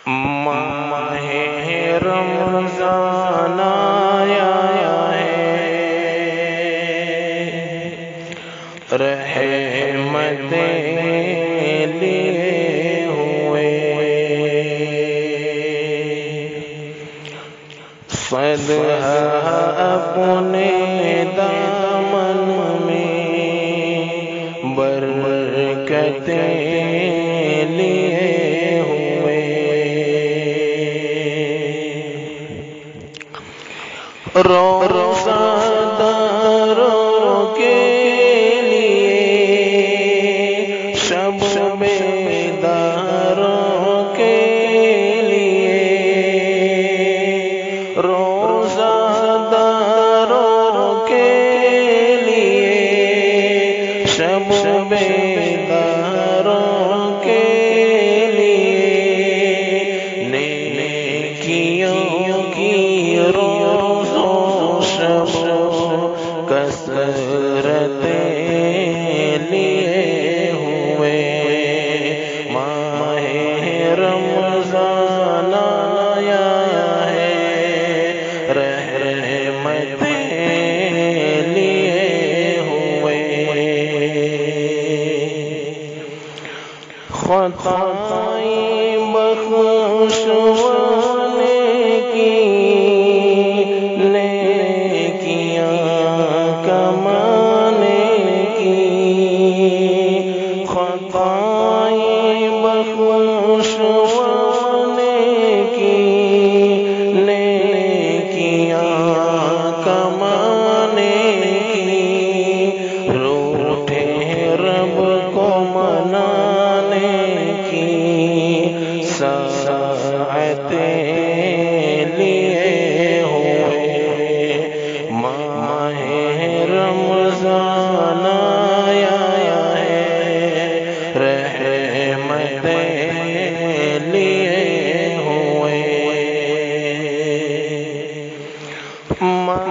ماہ رمضان آیا ہے، رحمتیں لیے ہوئے، صدقہ اپنے دامن میں برکتیں لیے ہوئے، روزہ داروں کے لیے، شب بیداروں کے لیے، روزہ داروں کے لیے، شب بیداروں کے لیے، نیکیوں کی کثرتیں لیے ہوئے، ماہ رمضان آیا ہے، رحمتیں لیے ہوئے، خطائیں بخشوانے کی، کمانے کی، خطائیں بخشوانے کی، نیکیاں کمانے کی، روٹھے رب کو منانے کی، ساعتیں لیے ہوئے، ماہ رمضان آیا ہے، رحمتیں لیے ہوئے، ماہ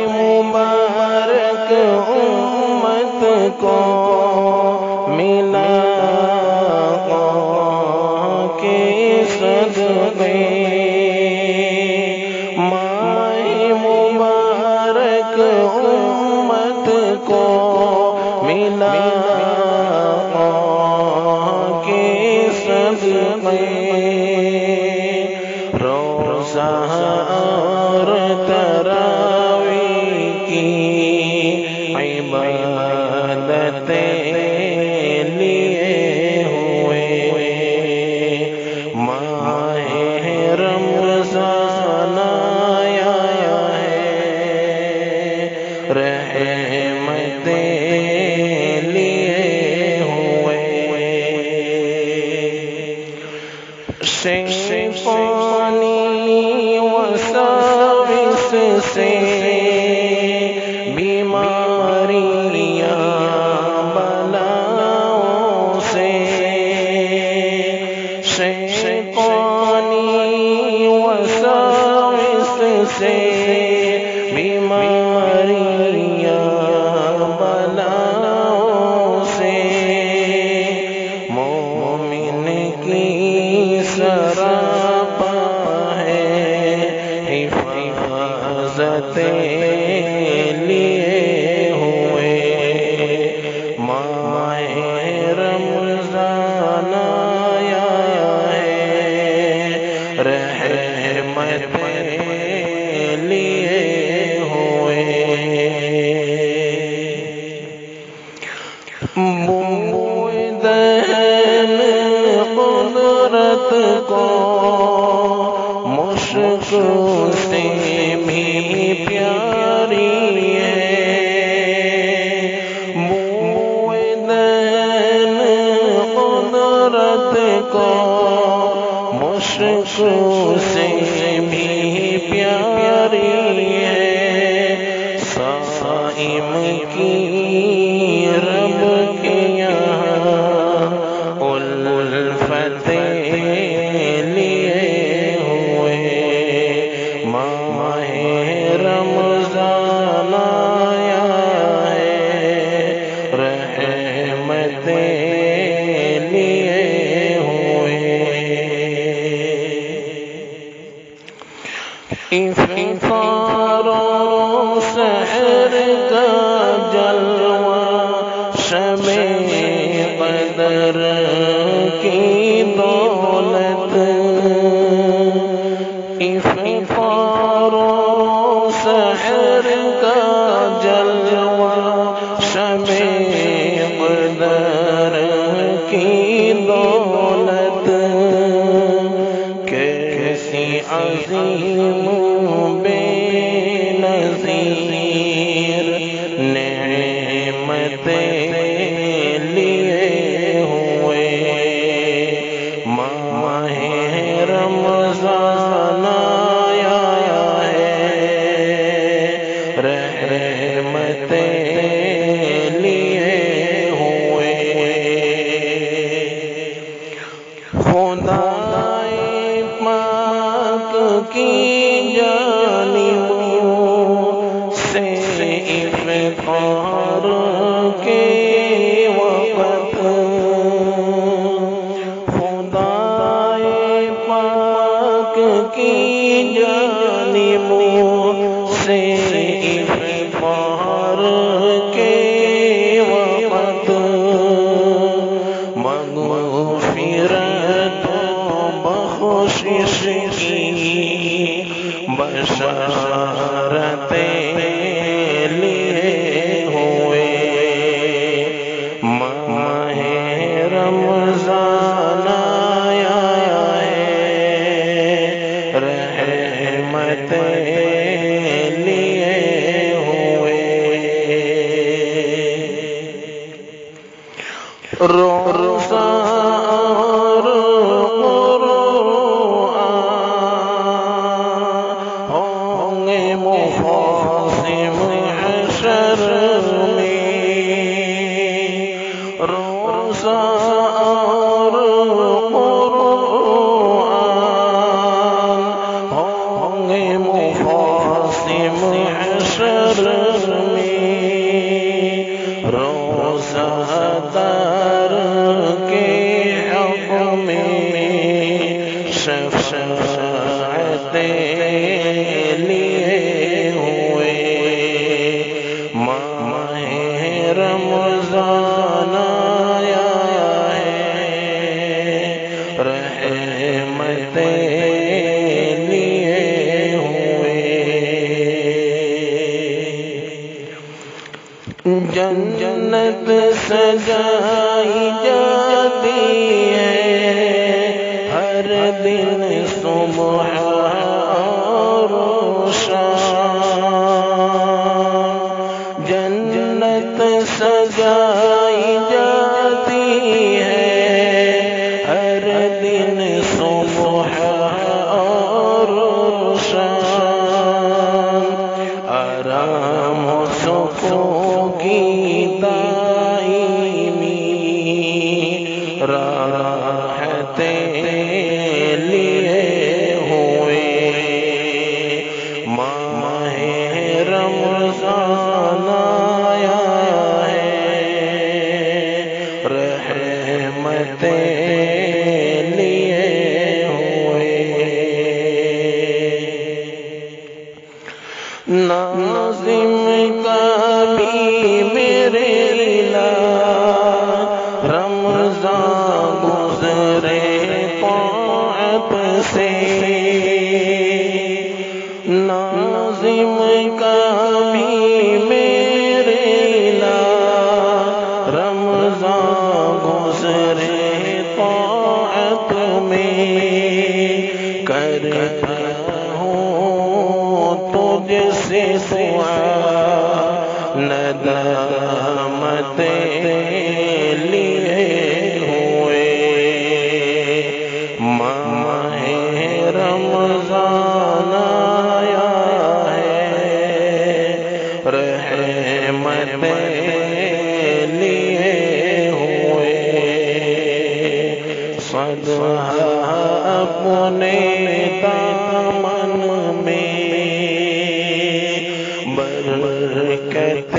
مبارک امت کو ملا کے صدقے، ماہ مبارک امت کو ملا کے صدقے، روزہ اور تراویح کی عبادتیں لیے ہوئے، ماہ رمضان آیا ہے، رحمتیں لیے ہوئے، شیطانی وساوس سے بیماریاں بلاؤں سے، شیطانی وساوس سے بیماریاں بلاؤں سے، مومن کی سراپا ہے حفاظتیں لیے ہوئے، ماہ رمضان آیا ہے، رحمتیں لیے ہوئے، بوئے دہن قدرت کو مشک سے بھی پیاری ہے، بوئے دہن قدرت کو مشک سے بھی پیاری ہے، صائم کی رب کے یہاں الفتیں لیے ہوئے، ماہ رمضان آیا ہے، رحمتیں لیے ہوئے، افطار و سحر کا جلوہ شب قدر کی دولت افطار و سحر کا جلوہ شب قدر کی دولت کیسی عظیم بے نظیر نعمتیں لیے ہوئے ماہ رمضان آیا ہے رحمتیں لیے ہوئے خدائے پاک کی جانب سے افطار کے وقت خدائے پاک کی جانب سے افطار کے وقت مغفرت بخشش کی بشارتیں لیے ہوئے ماہ رمضان آیا ہے رحمتیں لیے ہوئے روزہ اور قرآن ہوں گے مفاصم حشر میں روزہ دار کے حق میں شفاعتیں لیے ہوئے ماہ رمضان آیا ہے رحمتیں لیے ہوئے جنت سجائی جاتی ہے ہر دن صبح اور شام جنت سجائی جاتی ہے ہر دن صبح اور شام آرام و سکون کی دائمی راحتیں لیے ہوئے ماہ رمضان آیا ہے رحمتیں لیے ہوئے ناظم کا بھی میرے رمضان گزرے طاعت سے ناظم کا بھی میرے رمضان گزرے طاعت میں کرتا ہوں تجھ سے دعا ندامتیں لیے ہوئے ماہ رمضان آیا ہے رحمتیں لیے ہوئے صدقہ اپنے دامن میں برکت